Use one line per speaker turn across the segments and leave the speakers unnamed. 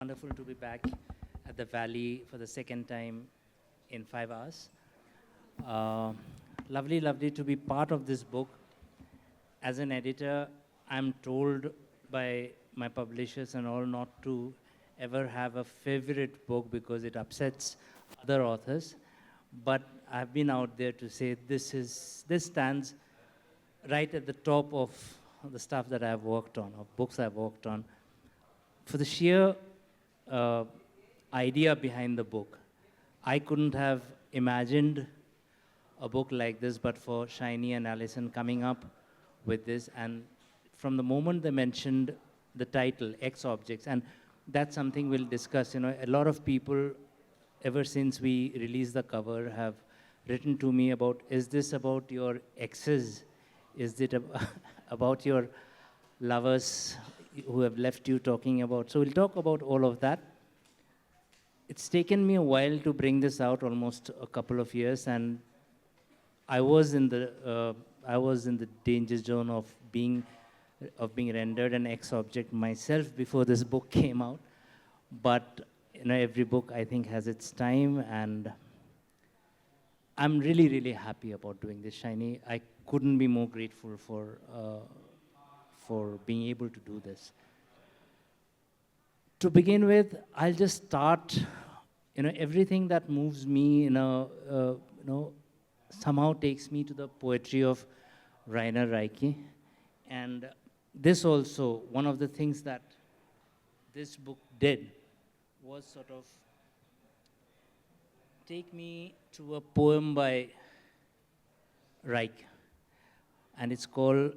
Wonderful to be back at the Valley for the second time in 5 hours. Uh, lovely to be part of this book. As an editor, I'm told by my publishers and all not to ever have a favorite book because it upsets other authors. But I've been out there to say this stands right at the top of the stuff that I've worked on, of books I've worked on. For the sheer idea behind the book. I couldn't have imagined a book like this, but for Shinie and Alison coming up with this, and from the moment they mentioned the title, X Objects, and that's something we'll discuss. You know, a lot of people, ever since we released the cover, have written to me about, is this about your exes? Is it about your lovers who have left you talking about? So we'll talk about all of that. It's taken me a while to bring this out, almost a couple of years, and I was in the danger zone of being rendered an X object myself before this book came out. But you know, every book I think has its time, and I'm really happy about doing this, Shinie. I couldn't be more grateful for being able to do this. To begin with, I'll just start. You know, everything that moves me, somehow takes me to the poetry of Rainer Rilke. And this also, one of the things that this book did was sort of take me to a poem by Rilke. And it's called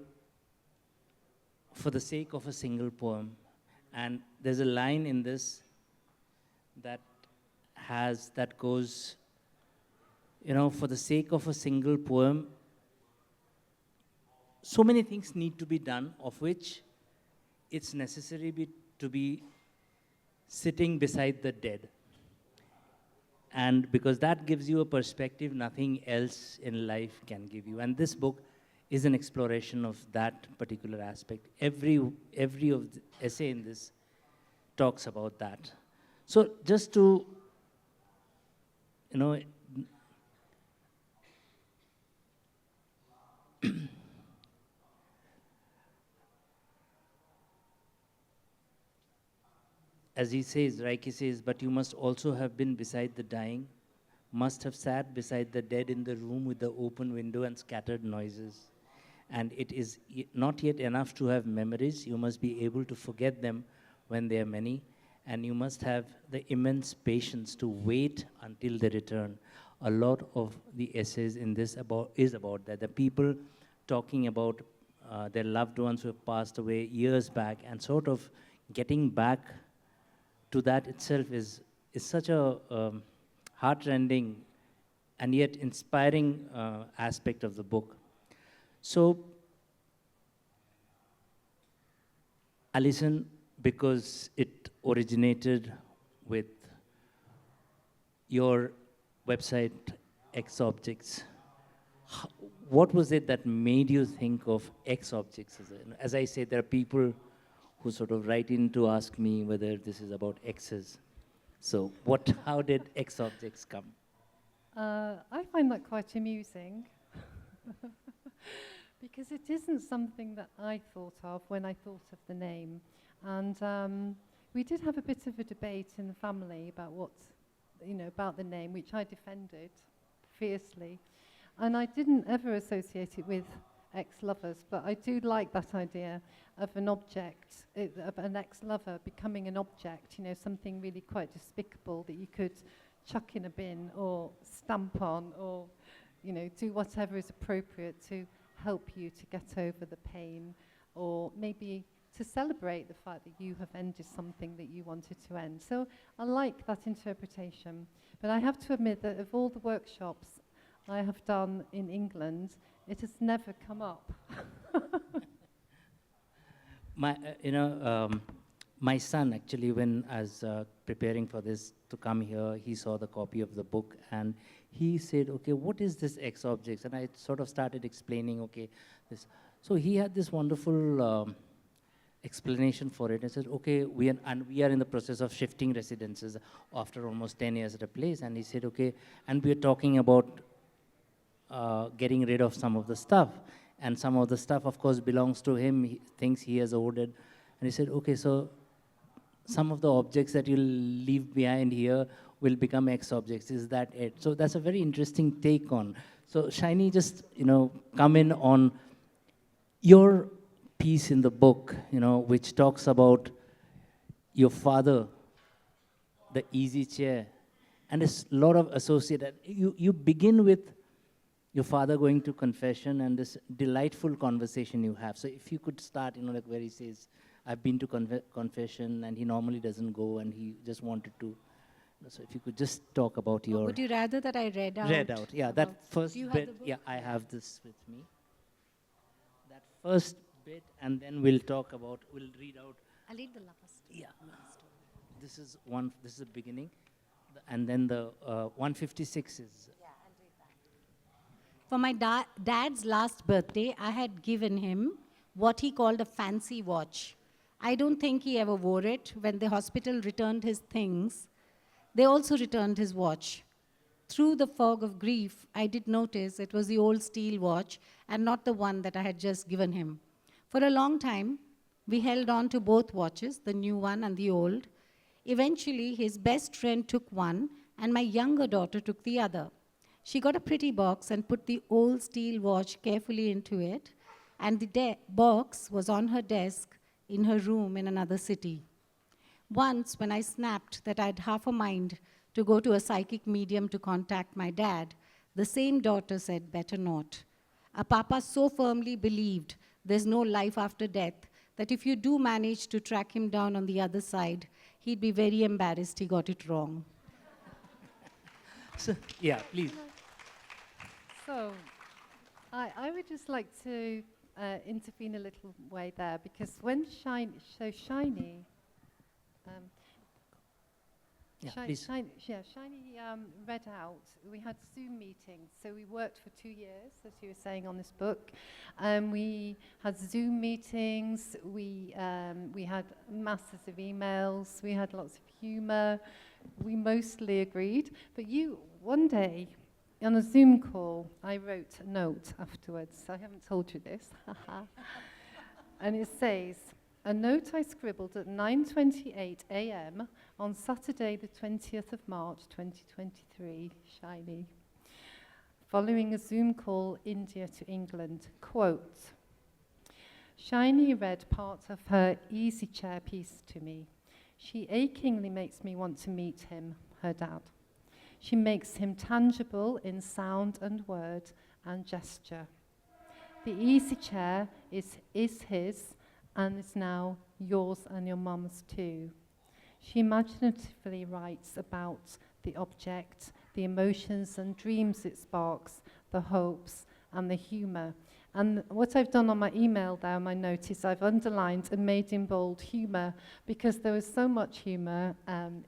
For the Sake of a Single Poem. And there's a line in this that goes, you know, for the sake of a single poem, so many things need to be done, of which it's necessary to be sitting beside the dead. And because that gives you a perspective nothing else in life can give you. And this book is an exploration of that particular aspect. Every of the essay in this talks about that. So just to, you know, as he says, Rilke says, but you must also have been beside the dying, must have sat beside the dead in the room with the open window and scattered noises. And it is not yet enough to have memories. You must be able to forget them when they are many. And you must have the immense patience to wait until they return. A lot of the essays in this is about that. The people talking about their loved ones who have passed away years back, and sort of getting back to that itself is such a heart-rending and yet inspiring aspect of the book. So, Alison, because it originated with your website, X Objects, what was it that made you think of X Objects? As I say, there are people who sort of write in to ask me whether this is about X's. So how did X Objects come?
I find that quite amusing because it isn't something that I thought of when I thought of the name. And we did have a bit of a debate in the family about about the name, which I defended fiercely. And I didn't ever associate it with ex-lovers, but I do like that idea of an object, of an ex-lover becoming an object, you know, something really quite despicable that you could chuck in a bin or stamp on or, you know, do whatever is appropriate to help you to get over the pain, or maybe to celebrate the fact that you have ended something that you wanted to end. So I like that interpretation. But I have to admit that of all the workshops I have done in England, it has never come up.
My son, actually, when I was preparing for this to come here, he saw the copy of the book and he said, okay, what is this X Objects? And I sort of started explaining, okay, this. So he had this wonderful explanation for it. I said, okay, we are in the process of shifting residences after almost 10 years at a place. And he said, okay, and we are talking about getting rid of some of the stuff. And some of the stuff, of course, belongs to him, things he has ordered. And he said, okay, so some of the objects that you'll leave behind here will become X objects. Is that it? So that's a very interesting take on. So Shinie, just, come in on your piece in the book, which talks about your father, the easy chair, and there's a lot of associated. You begin with your father going to confession and this delightful conversation you have. So if you could start, like where he says, I've been to confession, and he normally doesn't go, and he just wanted to. So if you could just talk about your...
Would you rather that I read out?
Read out, yeah. That first bit, yeah, I have this with me. That first bit, and then we'll read out.
I'll read the last.
Yeah. This is the beginning. And then the 156 is...
For my dad's last birthday, I had given him what he called a fancy watch. I don't think he ever wore it. When the hospital returned his things, they also returned his watch. Through the fog of grief, I did notice it was the old steel watch and not the one that I had just given him. For a long time, we held on to both watches, the new one and the old. Eventually, his best friend took one, and my younger daughter took the other. She got a pretty box and put the old steel watch carefully into it, and the box was on her desk in her room in another city. Once, when I snapped that I had half a mind to go to a psychic medium to contact my dad, the same daughter said, better not. Our papa so firmly believed there's no life after death that if you do manage to track him down on the other side, he'd be very embarrassed he got it wrong.
So, yeah, please.
So, I would just like to intervene a little way there, because when Shinie, Shinie read out, we had Zoom meetings. So we worked for 2 years, as you were saying, on this book. We had Zoom meetings. We had masses of emails. We had lots of humor. We mostly agreed. But one day, on a Zoom call, I wrote a note afterwards. I haven't told you this. And it says, a note I scribbled at 9:28 a.m. on Saturday, the 20th of March, 2023, Shinie. Following a Zoom call, India to England, quote, Shinie read part of her easy chair piece to me. She achingly makes me want to meet him, her dad. She makes him tangible in sound and word and gesture. The easy chair is his, and is now yours and your mum's too. She imaginatively writes about the object, the emotions and dreams it sparks, the hopes and the humor. And what I've done on my email there, my note, is I've underlined and made in bold humor, because there was so much humor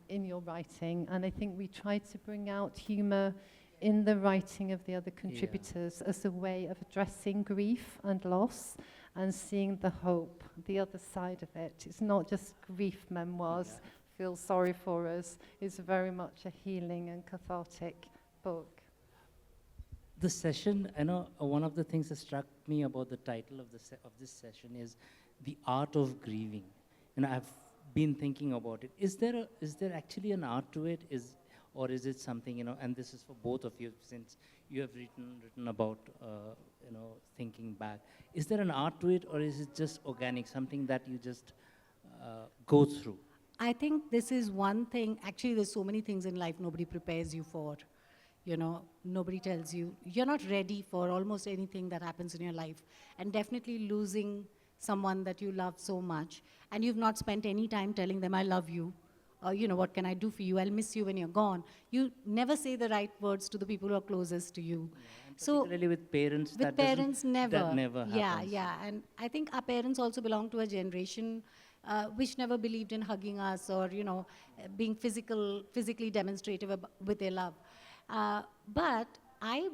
in your writing, and I think we tried to bring out humor in the writing of the other contributors as a way of addressing grief and loss and seeing the hope, the other side of it. It's not just grief memoirs, feel sorry for us. It's very much a healing and cathartic book.
The session, I know one of the things that struck me about the title of this session is the art of grieving. I've been thinking about it. Is there actually an art to it? Or is it something, and this is for both of you, since you have written about, thinking back. Is there an art to it, or is it just organic, something that you just go through?
I think this is one thing. Actually, there's so many things in life nobody prepares you for. Nobody tells you. You're not ready for almost anything that happens in your life. And definitely losing someone that you love so much, and you've not spent any time telling them, I love you, or, what can I do for you? I'll miss you when you're gone. You never say the right words to the people who are closest to you.
So particularly with parents,
never.
That never happens.
Yeah. And I think our parents also belong to a generation which never believed in hugging us or, being physically demonstrative with their love. But I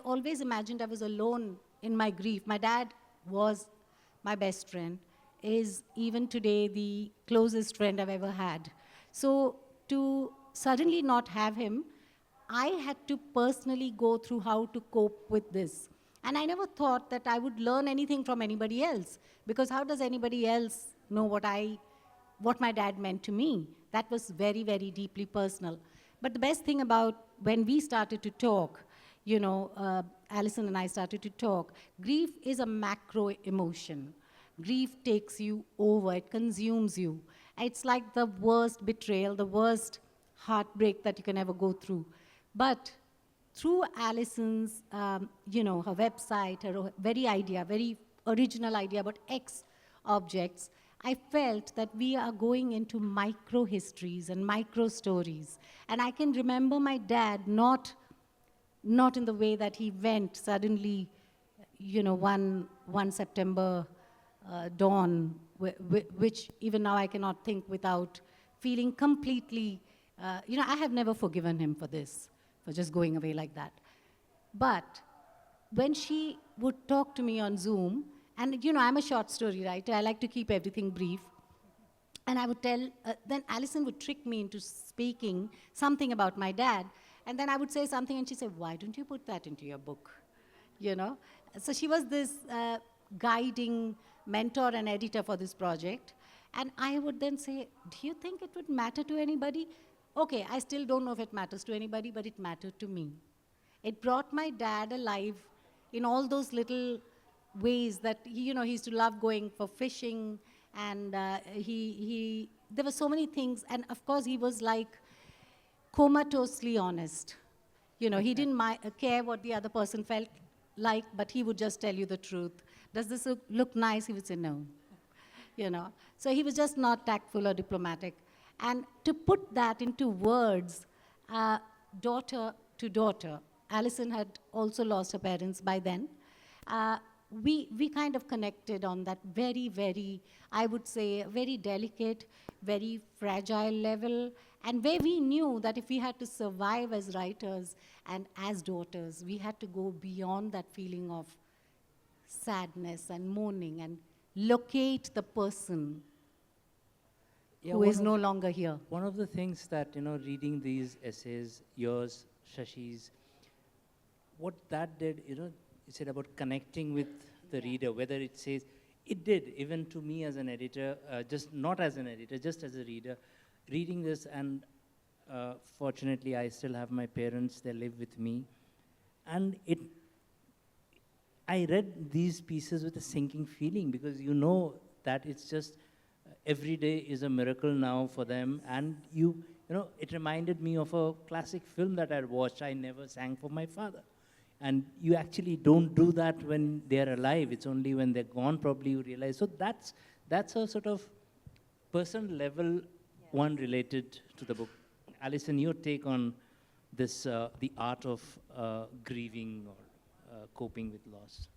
always imagined I was alone in my grief. My dad was my best friend. is even today the closest friend I've ever had. So to suddenly not have him, I had to personally go through how to cope with this. And I never thought that I would learn anything from anybody else, because how does anybody else know what my dad meant to me? That was very, very deeply personal. But the best thing about when we started to talk, Alison and I started to talk, grief is a macro emotion. Grief takes you over, it consumes you. It's like the worst betrayal, the worst heartbreak that you can ever go through. But through Alison's, her website, her very original idea about X objects, I felt that we are going into micro histories and micro stories. And I can remember my dad not in the way that he went suddenly, one September dawn, which even now I cannot think without feeling completely, I have never forgiven him for this, for just going away like that. But when she would talk to me on Zoom, and I'm a short story writer, I like to keep everything brief, and I would tell, then Alison would trick me into speaking something about my dad, and then I would say something, and she'd say, why don't you put that into your book? So she was this guiding mentor and editor for this project, and I would then say, do you think it would matter to anybody? Okay, I still don't know if it matters to anybody, but it mattered to me. It brought my dad alive in all those little ways that he used to love going for fishing, and there were so many things, and of course he was like comatosely honest. He didn't care what the other person felt like, but he would just tell you the truth. Does this look nice? He would say no. So he was just not tactful or diplomatic. And to put that into words, daughter to daughter, Alison had also lost her parents by then. We kind of connected on that very, very, I would say, very delicate, very fragile level, and where we knew that if we had to survive as writers and as daughters, we had to go beyond that feeling of sadness and mourning and locate the person who is no longer here.
One of the things that, reading these essays, yours, Shashi's, what that did, you said about connecting with the reader, whether it says, it did, even to me as an editor, just not as an editor, just as a reader, reading this, and fortunately I still have my parents, they live with me, and I read these pieces with a sinking feeling, because that it's just, every day is a miracle now for them, and it reminded me of a classic film that I'd watched, I Never Sang for My Father. And you actually don't do that when they're alive. It's only when they're gone probably you realize. So that's a sort of personal level one related to the book. Alison, your take on this, the art of grieving or coping with loss.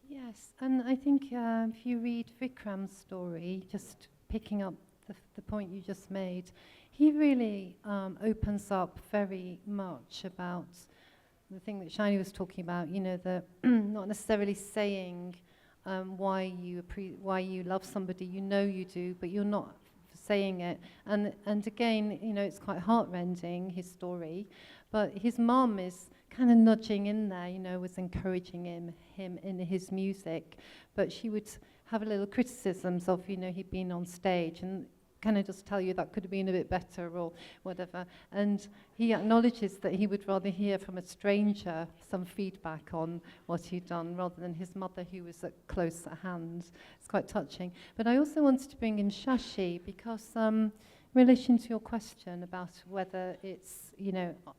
Yes, and I think if you read Vikram's story, just picking up the point you just made, he really opens up very much about the thing that Shinie was talking about, the not necessarily saying why you love somebody, you do, but you're not saying it. And again, it's quite heartrending, his story, but his mum is kind of nudging in there, was encouraging him in his music, but she would have a little criticisms of, he'd been on stage, and can I just tell you that could have been a bit better or whatever. And he acknowledges that he would rather hear from a stranger some feedback on what he'd done rather than his mother, who was close at hand. It's quite touching. But I also wanted to bring in Shashi because in relation to your question about whether it's,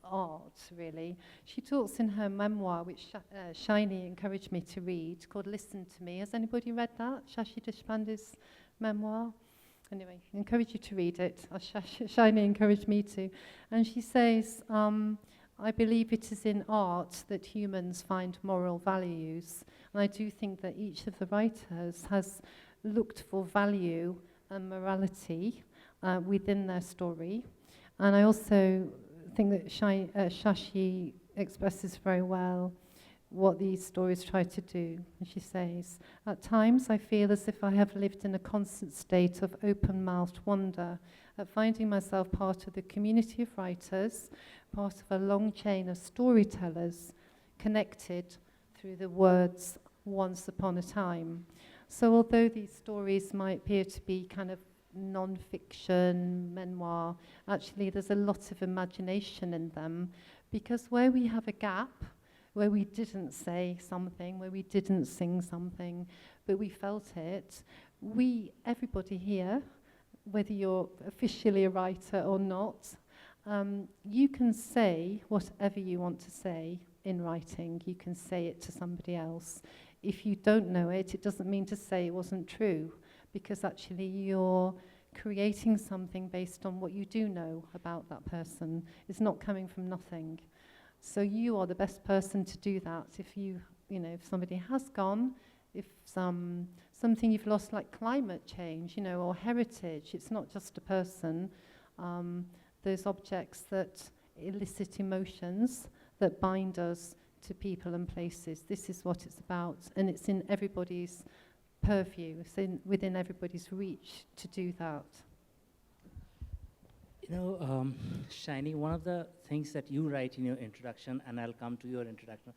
art, really, she talks in her memoir, which Shinie encouraged me to read, called Listen to Me. Has anybody read that? Shashi Deshpande's memoir? Anyway, I encourage you to read it. Shinie encouraged me to. And she says, I believe it is in art that humans find moral values. And I do think that each of the writers has looked for value and morality within their story. And I also think that Shashi expresses very well what these stories try to do. And she says, "At times I feel as if I have lived in a constant state of open-mouthed wonder at finding myself part of the community of writers, part of a long chain of storytellers connected through the words once upon a time." So although these stories might appear to be kind of non-fiction, memoir, actually there's a lot of imagination in them, because where we have a gap, where we didn't say something, where we didn't sing something, but we felt it, everybody here, whether you're officially a writer or not, you can say whatever you want to say in writing. You can say it to somebody else. If you don't know it, it doesn't mean to say it wasn't true, because actually you're creating something based on what you do know about that person. It's not coming from nothing. So you are the best person to do that. If somebody has gone, if something you've lost like climate change, or heritage, it's not just a person. Those objects that elicit emotions that bind us to people and places. This is what it's about, and it's in everybody's purview. It's within everybody's reach to do that.
Shinie, one of the things that you write in your introduction, and I'll come to your introduction,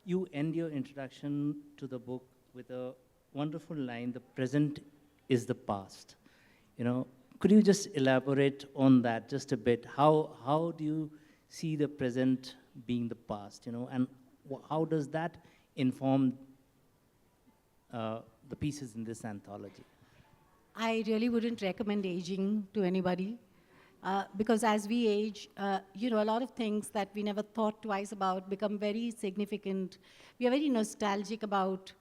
you end your introduction to the book with a wonderful line, "The present is the past." Could you just elaborate on that just a bit? How do you see the present being the past, and how does that inform the pieces in this anthology?
I really wouldn't recommend aging to anybody, because as we age, a lot of things that we never thought twice about become very significant. We are very nostalgic about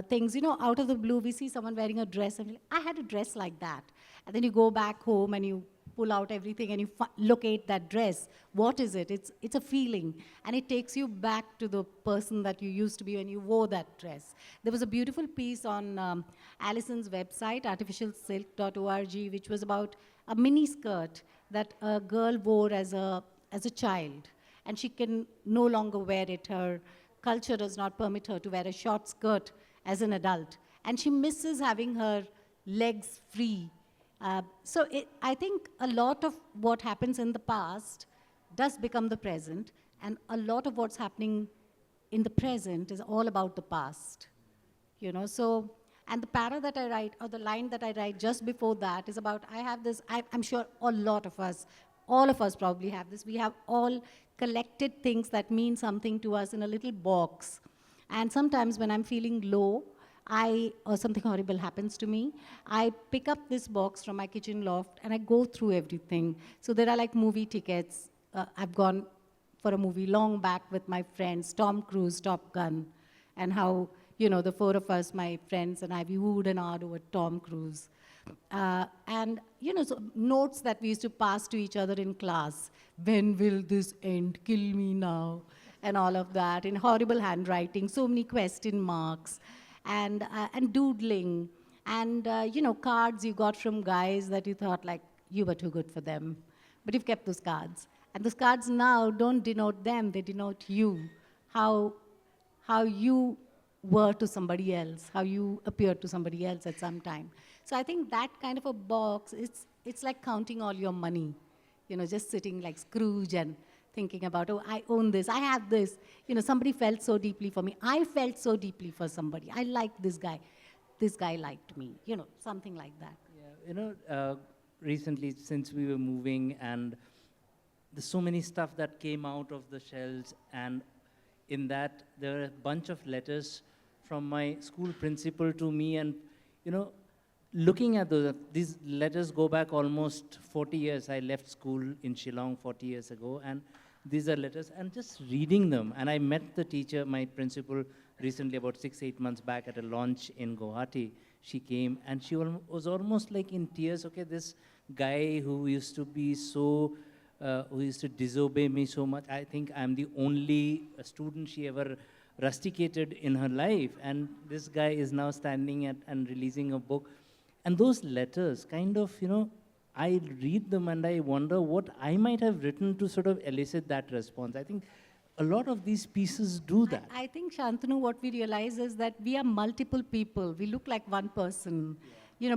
things. Out of the blue, we see someone wearing a dress, and we're like, I had a dress like that. And then you go back home and you pull out everything and you locate that dress. What is it? It's a feeling, and it takes you back to the person that you used to be when you wore that dress. There was a beautiful piece on Alison's website, artificialsilk.org, which was about a mini skirt that a girl wore as a child, and she can no longer wear it. Her culture does not permit her to wear a short skirt as an adult, and she misses having her legs free. So I think a lot of what happens in the past does become the present, and a lot of what's happening in the present is all about the past. So, and the para that I write, or the line that I write just before that is about, I have this, I'm sure all of us probably have this. We have all collected things that mean something to us in a little box. And sometimes when I'm feeling low, or something horrible happens to me, I pick up this box from my kitchen loft and I go through everything. So there are like movie tickets. I've gone for a movie long back with my friends, Tom Cruise, Top Gun, and how, the four of us, my friends and I, we wooed and awed over Tom Cruise. And, so notes that we used to pass to each other in class. When will this end? Kill me now. And all of that in horrible handwriting, so many question marks. And doodling, and cards you got from guys that you thought like you were too good for them, but you've kept those cards. And those cards now don't denote them; they denote you, how you were to somebody else, how you appeared to somebody else at some time. So I think that kind of a box, it's like counting all your money, just sitting like Scrooge and thinking about, oh, I own this, I have this. Somebody felt so deeply for me. I felt so deeply for somebody. I liked this guy. This guy liked me. Something like that.
Yeah, recently, since we were moving, and there's so many stuff that came out of the shelves, and in that, there are a bunch of letters from my school principal to me, and, looking at these letters go back almost 40 years. I left school in Shillong 40 years ago, and these are letters, and just reading them. And I met the teacher, my principal, recently, about 6-8 months back at a launch in Guwahati. She came, and she was almost like in tears. Okay, this guy who used to be so, who used to disobey me so much, I think I'm the only student she ever rusticated in her life. And this guy is now standing and releasing a book. And those letters kind of, I read them and I wonder what I might have written to sort of elicit that response. I think a lot of these pieces do that.
I think, Shantanu, what we realize is that we are multiple people. We look like one person,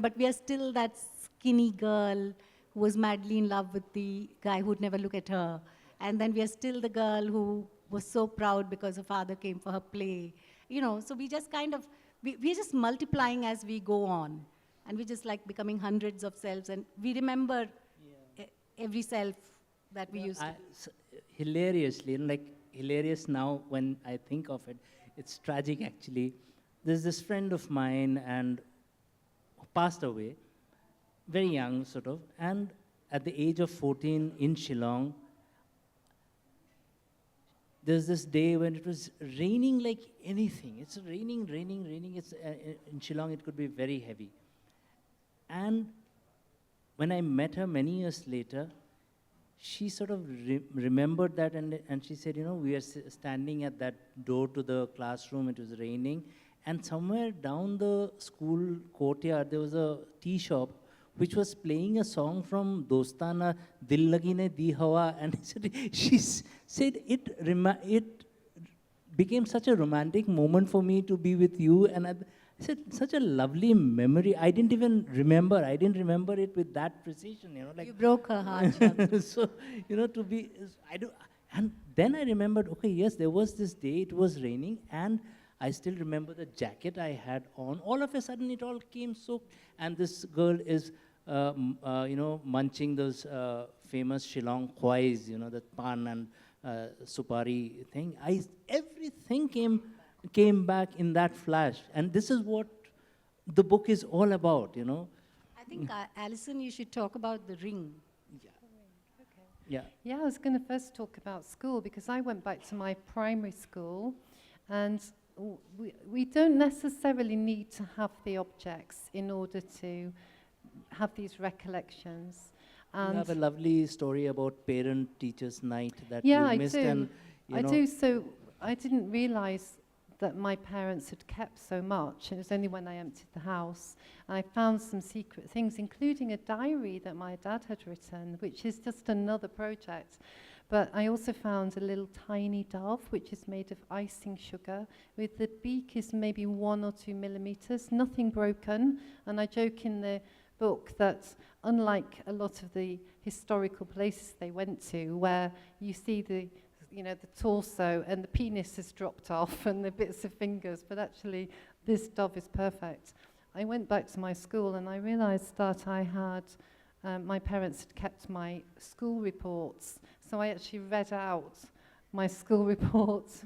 but we are still that skinny girl who was madly in love with the guy who'd never look at her. And then we are still the girl who was so proud because her father came for her play. So we just we're just multiplying as we go on. And we just like becoming hundreds of selves. And we remember every self that we used to be.
Hilariously, hilarious now when I think of it. It's tragic, actually. There's this friend of mine and who passed away, very young, sort of, and at the age of 14 in Shillong, there's this day when it was raining like anything. It's raining. It's in Shillong, it could be very heavy. And when I met her many years later, she sort of remembered that, and she said, we are standing at that door to the classroom, it was raining, and somewhere down the school courtyard, there was a tea shop which was playing a song from Dostana, Dil Lagi Ne Di Hawa, and she said, it became such a romantic moment for me to be with you, and I said, such a lovely memory. I didn't remember it with that precision,
You broke her heart, Shantanu.
So, and then I remembered, okay, yes, there was this day, it was raining, and I still remember the jacket I had on. All of a sudden, it all came soaked, and this girl is, munching those famous Shillong khoais, the pan and supari thing. Everything came back in that flash, and this is what the book is all about,
I think, Alison, you should talk about the ring.
Yeah.
Yeah, I was going to first talk about school because I went back to my primary school, and we don't necessarily need to have the objects in order to have these recollections.
You have a lovely story about parent-teachers' night that
Yeah,
you missed.
I do.
And,
I do. So I didn't realize that my parents had kept so much. It was only when I emptied the house. And I found some secret things, including a diary that my dad had written, which is just another project. But I also found a little tiny dove, which is made of icing sugar, with the beak is maybe 1 or 2 millimeters, nothing broken. And I joke in the book that unlike a lot of the historical places they went to, where you see the torso and the penis is dropped off and the bits of fingers, but actually this dove is perfect. I went back to my school and I realized that I had, my parents had kept my school reports, so I actually read out my school reports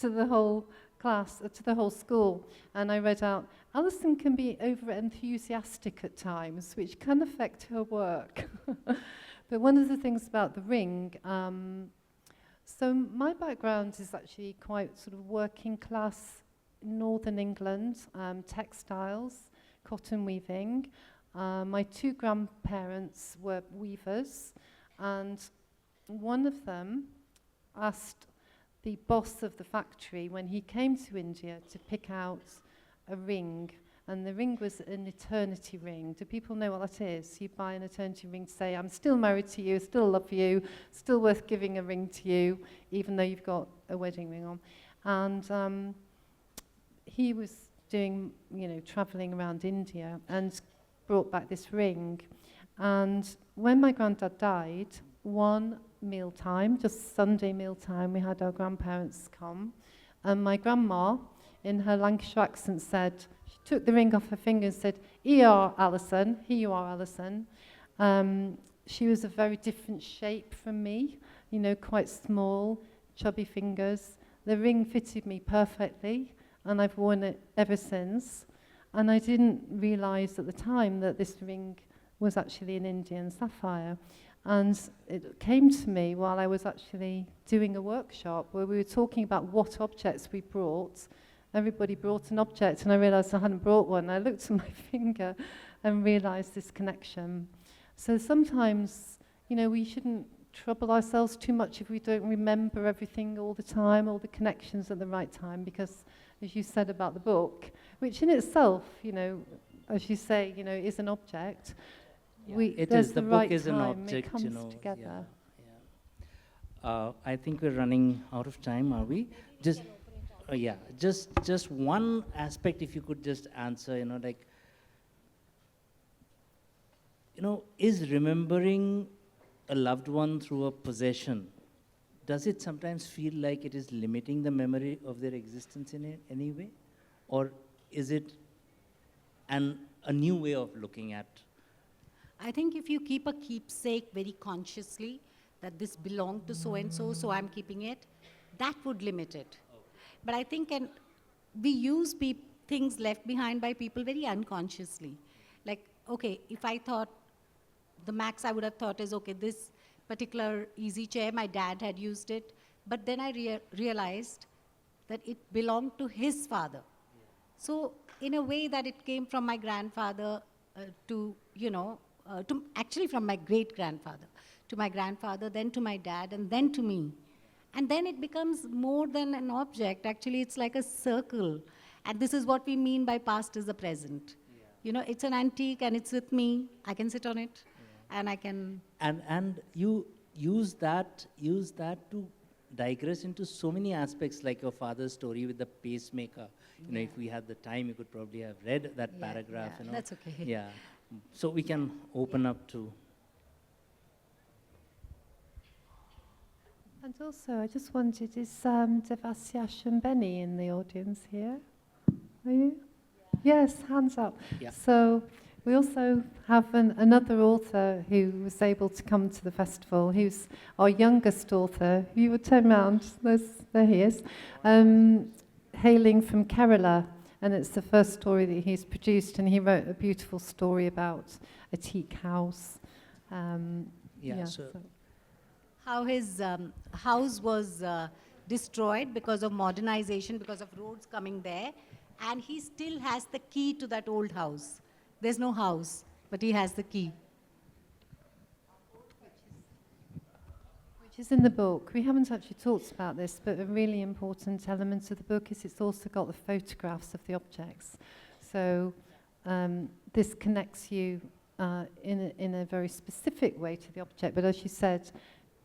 to the whole class, to the whole school, and I read out, Alison can be over-enthusiastic at times, which can affect her work. But one of the things about the ring, so my background is actually quite sort of working class northern England, textiles, cotton weaving. My 2 grandparents were weavers, and one of them asked the boss of the factory when he came to India to pick out a ring, and the ring was an eternity ring. Do people know what that is? You buy an eternity ring to say, I'm still married to you, still love you, still worth giving a ring to you, even though you've got a wedding ring on. And he was doing, traveling around India and brought back this ring. And when my granddad died, one mealtime, just Sunday mealtime, we had our grandparents come, and my grandma, in her Lancashire accent, said, she took the ring off her finger and said, here you are, Alison. She was a very different shape from me, quite small, chubby fingers. The ring fitted me perfectly, and I've worn it ever since. And I didn't realize at the time that this ring was actually an Indian sapphire. And it came to me while I was actually doing a workshop where we were talking about what objects we brought. Everybody brought an object, and I realized I hadn't brought one. I looked at my finger and realized this connection. So sometimes, we shouldn't trouble ourselves too much if we don't remember everything all the time, all the connections at the right time, because as you said about the book, which in itself, as you say, is an object,
Yeah, it
there's
is. The book
right
is an
time,
object,
it comes together.
I think we're running out of time, are we? Just, yeah, just one aspect, if you could just answer, like, is remembering a loved one through a possession, does it sometimes feel like it is limiting the memory of their existence in any way? Or is it a new way of looking at?
I think if you keep a keepsake very consciously, that this belonged to so-and-so, so I'm keeping it, that would limit it. But I think we use things left behind by people very unconsciously. Like, okay, if I thought, the max I would have thought is, okay, this particular easy chair, my dad had used it, but then I realized that it belonged to his father. So in a way that it came from my grandfather actually from my great-grandfather, to my grandfather, then to my dad, and then to me. And then it becomes more than an object. Actually, it's like a circle. And this is what we mean by past is the present. Yeah. It's an antique and it's with me. I can sit on it, and I can...
And you use that to digress into so many aspects, like your father's story with the pacemaker. If we had the time, you could probably have read that paragraph.
Yeah, that's okay.
Yeah. So we can open up to...
And also, I just wondered, is Devasya Shambeni in the audience here? Are you? Yeah. Yes, hands up.
Yeah.
So we also have another author who was able to come to the festival, who's our youngest author. If you would turn around, there he is, hailing from Kerala. And it's the first story that he's produced, and he wrote a beautiful story about a teak house.
So
how his house was destroyed because of modernization, because of roads coming there, and he still has the key to that old house. There's no house, but he has the key.
Which is in the book. We haven't actually talked about this, but a really important element of the book is it's also got the photographs of the objects. So this connects you in a very specific way to the object, but as you said,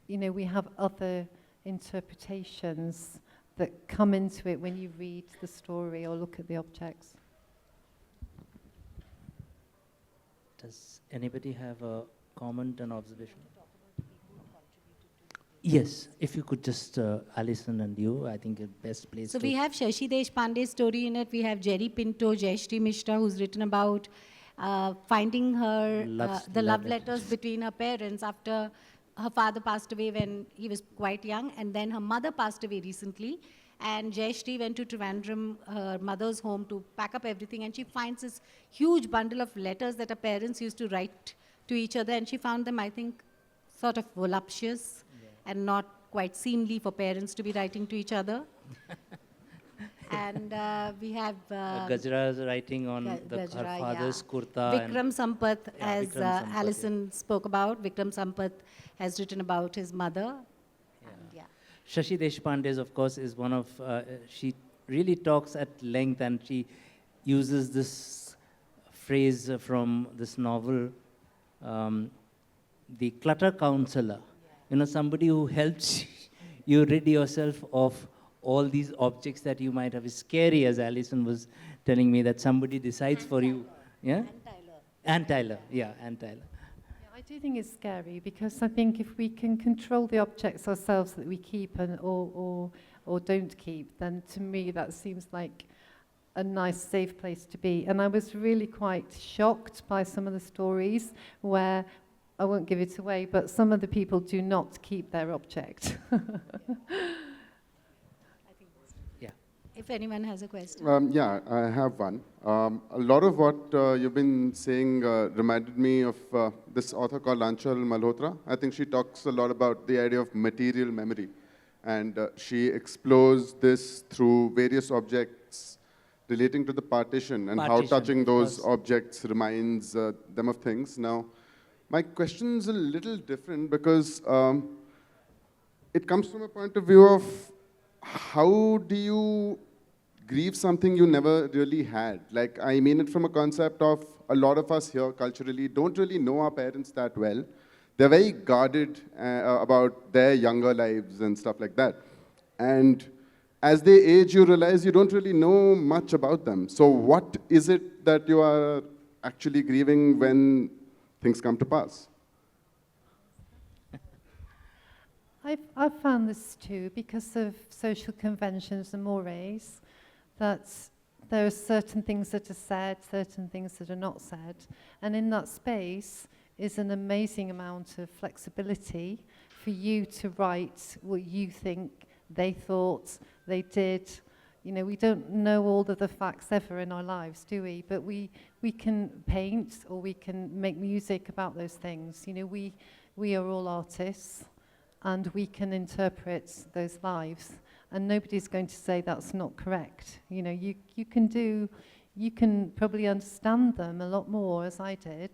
we have other interpretations that come into it when you read the story or look at the objects.
Does anybody have a comment and observation? Yes, if you could just, Alison and you, I think the best place
So
to...
we have Shashi Deshpande's story in it. We have Jerry Pinto, Jayashree Mishra, who's written about finding her the love letters between her parents after her father passed away when he was quite young, and then her mother passed away recently. And Jayashree went to Trivandrum, her mother's home, to pack up everything, and she finds this huge bundle of letters that her parents used to write to each other, and she found them, I think, sort of voluptuous and not quite seemly for parents to be writing to each other. And we have...
Gajra's writing on her father's kurta.
Vikram Sampath, as
Vikram Sampath,
Alison spoke about. Vikram Sampath has written about his mother. And,
Shashi Deshpande's, of course, is one of... she really talks at length, and she uses this phrase from this novel, the clutter counselor. Somebody who helps you rid yourself of all these objects that you might have. It's scary, as Alison was telling me, that somebody decides for you. Yeah? Ann Tyler. Yeah, Ann Tyler.
Yeah, I do think it's scary, because I think if we can control the objects ourselves that we keep or don't keep, then to me that seems like a nice, safe place to be. And I was really quite shocked by some of the stories where, I won't give it away, but some of the people do not keep their object.
if anyone has a question.
I have one. A lot of what you've been saying reminded me of this author called Anchal Malhotra. I think she talks a lot about the idea of material memory. And she explores this through various objects relating to the partition and how touching those objects reminds them of things. Now, my question's a little different because it comes from a point of view of how do you grieve something you never really had? Like, I mean it from a concept of a lot of us here culturally don't really know our parents that well. they're very guarded about their younger lives and stuff like that. And as they age, you realize you don't really know much about them. So what is it that you are actually grieving when things come to pass?
I've found this too, because of social conventions and mores, that there are certain things that are said, certain things that are not said. And in that space is an amazing amount of flexibility for you to write what you think they thought, they did. You know, we don't know all of the facts ever in our lives, do we? But we can paint, or we can make music about those things. You know, we are all artists, and we can interpret those lives. And nobody's going to say that's not correct. You know, you can probably understand them a lot more, as I did.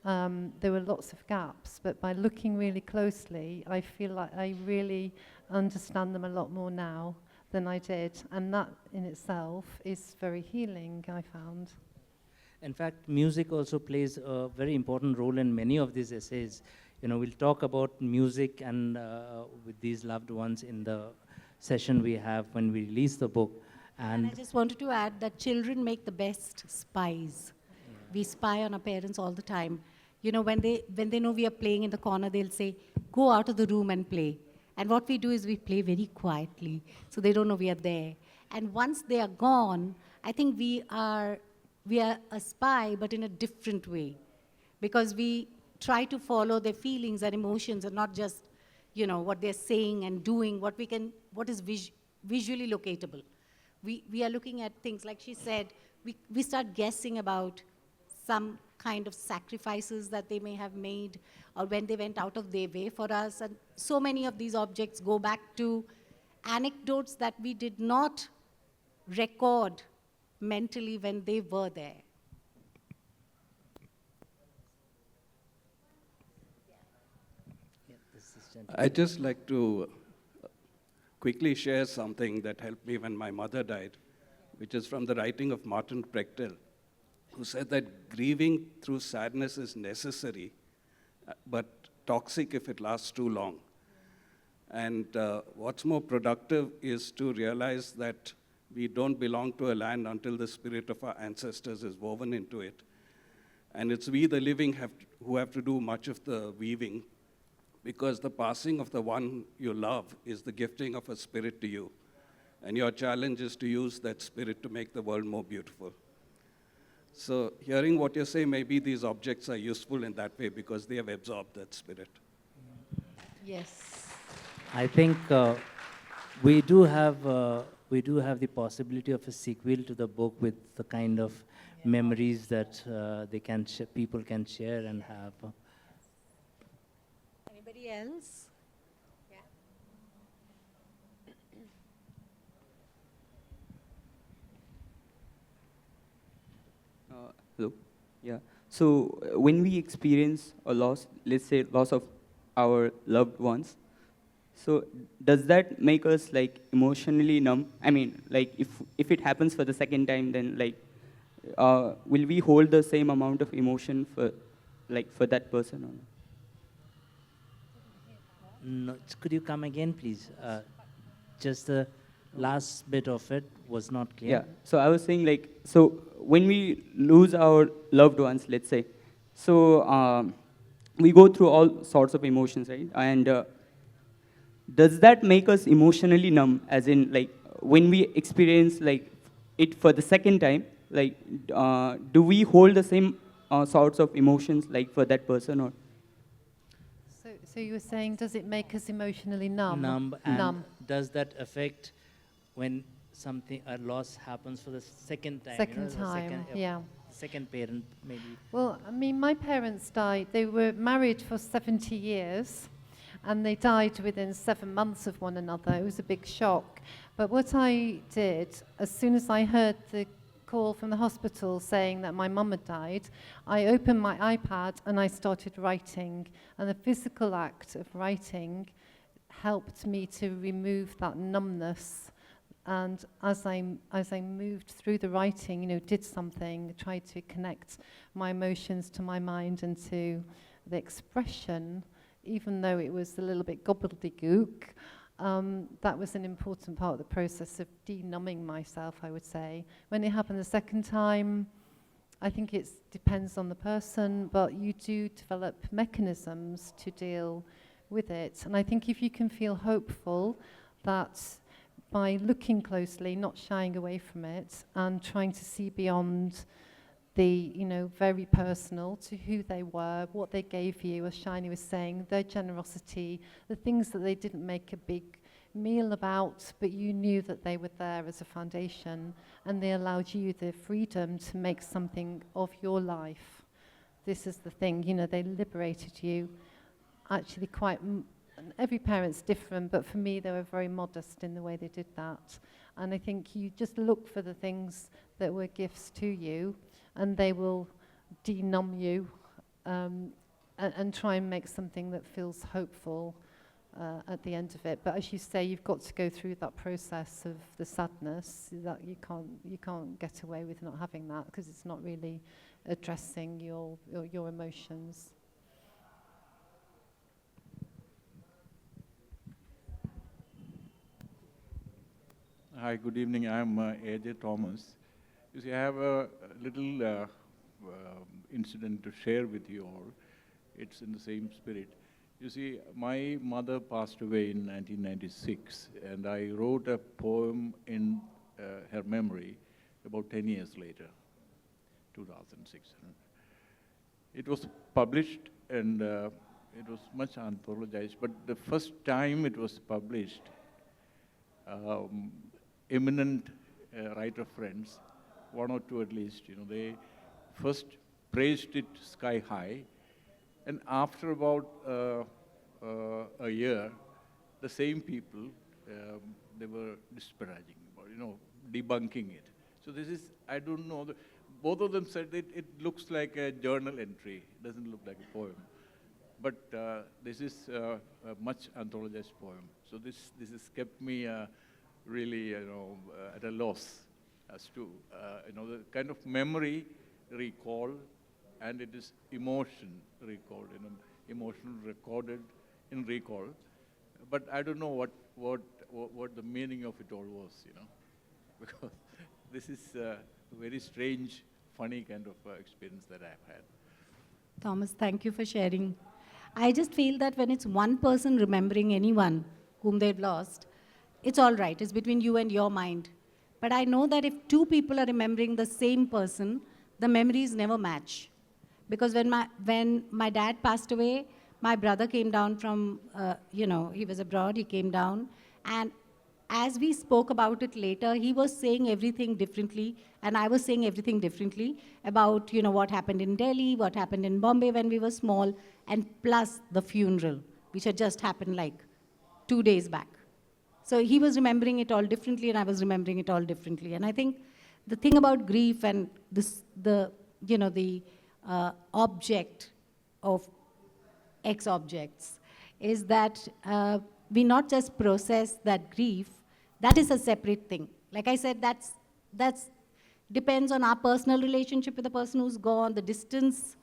There were lots of gaps, but by looking really closely, I feel like I really understand them a lot more now than I did. And that in itself is very healing, I found.
In fact, music also plays a very important role in many of these essays. You know, we'll talk about music and with these loved ones in the session we have when we release the book.
And I just wanted to add that children make the best spies. Yeah. We spy on our parents all the time. You know, when they know we are playing in the corner, they'll say, go out of the room and play. And what we do is we play very quietly, so they don't know we are there. And once they are gone, I think we are a spy, but in a different way. Because we try to follow their feelings and emotions, and not just, you know, what they're saying and doing, what is visually locatable. We are looking at things, like she said, we start guessing about some kind of sacrifices that they may have made, or when they went out of their way for us. And so many of these objects go back to anecdotes that we did not record mentally when they were there.
I'd just like to quickly share something that helped me when my mother died, which is from the writing of Martin Prechtel, who said that grieving through sadness is necessary, but toxic if it lasts too long. And what's more productive is to realize that we don't belong to a land until the spirit of our ancestors is woven into it. And it's we, the living, who have to do much of the weaving, because the passing of the one you love is the gifting of a spirit to you. And your challenge is to use that spirit to make the world more beautiful. So hearing what you say, maybe these objects are useful in that way because they have absorbed that spirit.
Yes.
I think we do have the possibility of a sequel to the book with the kind of memories that people can share and have.
Anybody else?
Hello. Yeah. So when we experience a loss, let's say loss of our loved ones, so does that make us like emotionally numb? I mean, like if it happens for the second time, then like will we hold the same amount of emotion for that person? Or
No, could you come again, please? Just the last bit of it was not clear.
Yeah. So I was saying, like, so when we lose our loved ones, let's say, so we go through all sorts of emotions, right? And does that make us emotionally numb? As in, like, when we experience like it for the second time, like, do we hold the same sorts of emotions like for that person, or?
So you were saying, does it make us emotionally numb?
Numb. Does that affect when a loss happens for the second time?
Second time, yeah.
Second parent, maybe.
Well, I mean, my parents died. They were married for 70 years, and they died within 7 months of one another. It was a big shock. But what I did, as soon as I heard the call from the hospital saying that my mum had died, I opened my iPad and I started writing. And the physical act of writing helped me to remove that numbness. And as I moved through the writing, did something, tried to connect my emotions to my mind and to the expression, even though it was a little bit gobbledygook, that was an important part of the process of de-numbing myself, I would say. When it happened the second time, I think it depends on the person, but you do develop mechanisms to deal with it. And I think if you can feel hopeful that by looking closely, not shying away from it, and trying to see beyond the, very personal to who they were, what they gave you, as Shinie was saying, their generosity, the things that they didn't make a big meal about, but you knew that they were there as a foundation, and they allowed you the freedom to make something of your life. This is the thing, they liberated you. Actually quite, every parent's different, but for me they were very modest in the way they did that. And I think you just look for the things that were gifts to you, and they will denumb you, and try and make something that feels hopeful at the end of it. But as you say, you've got to go through that process of the sadness. That you can't get away with not having that, because it's not really addressing your emotions.
Hi, good evening. I'm A.J. Thomas. You see, I have a little incident to share with you all. It's in the same spirit. You see, my mother passed away in 1996, and I wrote a poem in her memory about 10 years later, 2006. It was published, and it was much anthologized, but the first time it was published, eminent writer friends, one or two at least, they first praised it sky high, and after about a year, the same people, they were disparaging about, debunking it. So this is, I don't know, both of them said that it looks like a journal entry, it doesn't look like a poem. But this is a much anthologized poem. So this has kept me really, at a loss as to, the kind of memory recall, and it is emotion recalled, emotion recorded in recall. But I don't know what the meaning of it all was, because this is a very strange, funny kind of experience that I've had.
Thomas, thank you for sharing. I just feel that when it's one person remembering anyone whom they've lost, it's all right. It's between you and your mind. But I know that if two people are remembering the same person, the memories never match. Because when my dad passed away, my brother came down from, he was abroad, he came down. And as we spoke about it later, he was saying everything differently, and I was saying everything differently about, what happened in Delhi, what happened in Bombay when we were small, and plus the funeral, which had just happened like 2 days back. So he was remembering it all differently, and I was remembering it all differently. And I think the thing about grief and the object of X objects is that we not just process that grief, that is a separate thing. Like I said, that's depends on our personal relationship with the person who's gone, the distance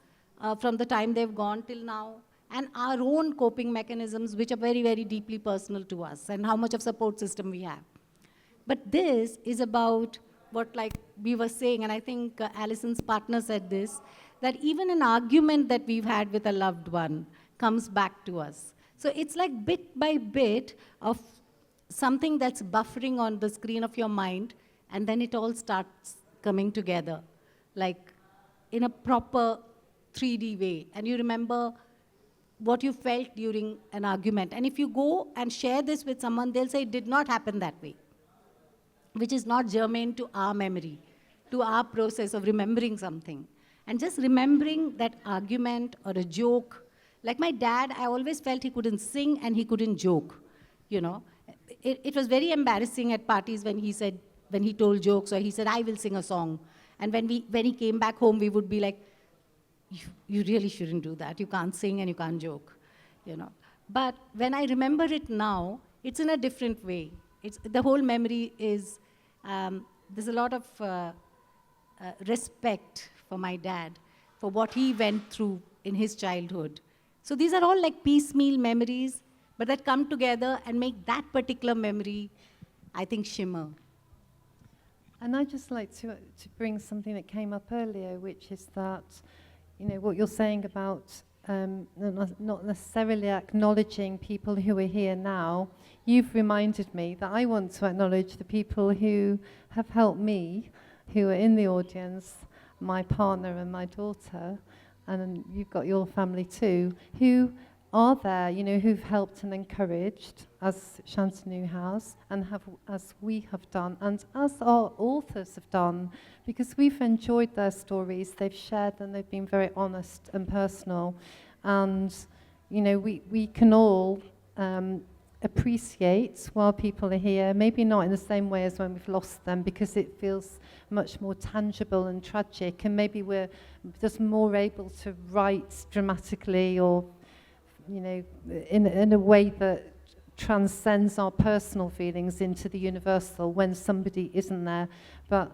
from the time they've gone till now, and our own coping mechanisms, which are very, very deeply personal to us, and how much of support system we have. But this is about what, like we were saying, and I think Alison's partner said this, that even an argument that we've had with a loved one comes back to us. So it's like bit by bit of something that's buffering on the screen of your mind, and then it all starts coming together, like in a proper 3D way. And you remember what you felt during an argument. And if you go and share this with someone, they'll say it did not happen that way, which is not germane to our memory, to our process of remembering something. And just remembering that argument or a joke. Like my dad, I always felt he couldn't sing and he couldn't joke, It was very embarrassing at parties when he told jokes, or he said, I will sing a song. And when he came back home, we would be like, you really shouldn't do that. You can't sing and you can't joke, But when I remember it now, it's in a different way. The whole memory is, there's a lot of respect for my dad, for what he went through in his childhood. So these are all like piecemeal memories, but that come together and make that particular memory, I think, shimmer.
And I'd just like to bring something that came up earlier, which is that, you know, what you're saying about not necessarily acknowledging people who are here now. You've reminded me that I want to acknowledge the people who have helped me, who are in the audience, my partner and my daughter, and you've got your family too, who are there, you know, who've helped and encouraged, as Shantanu has, and as we have done, and as our authors have done, because we've enjoyed their stories, they've shared them, they've been very honest and personal, and, you know, we can all appreciate while people are here, maybe not in the same way as when we've lost them, because it feels much more tangible and tragic, and maybe we're just more able to write dramatically or, you know, in a way that transcends our personal feelings into the universal when somebody isn't there. But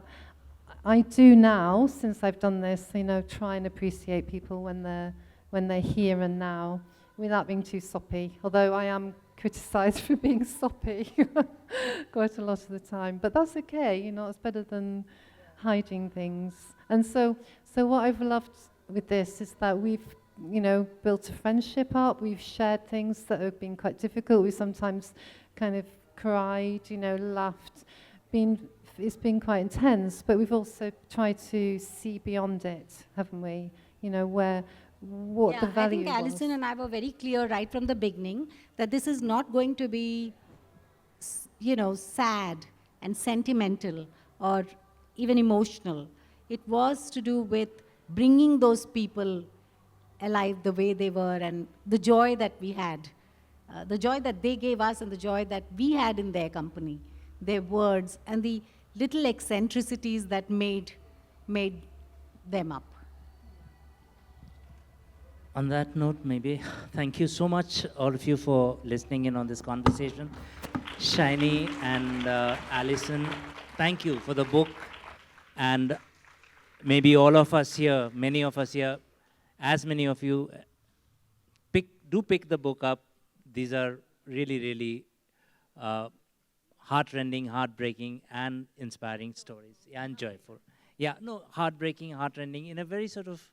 I do now, since I've done this, you know, try and appreciate people when they're here and now, without being too soppy. Although I am criticised for being soppy quite a lot of the time, but that's okay. You know, it's better than hiding things. And so what I've loved with this is that we've, you know, built a friendship up. We've shared things that have been quite difficult. We've sometimes kind of cried, you know, laughed. It's been quite intense, but we've also tried to see beyond it, haven't we? You know, what the value
I think Alison and I were very clear right from the beginning that this is not going to be, you know, sad and sentimental or even emotional. It was to do with bringing those people alive the way they were, and the joy that we had, the joy that they gave us and the joy that we had in their company, their words, and the little eccentricities that made them up.
On that note, maybe, thank you so much, all of you, for listening in on this conversation. Shinie and Alison, thank you for the book. And maybe all of us here, many of us here, as many of you, pick the book up. These are really, really heart-rending, heartbreaking, and inspiring stories, and joyful. Yeah, no, heartbreaking, heartrending in a very sort of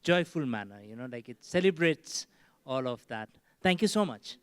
joyful manner, you know, like it celebrates all of that. Thank you so much.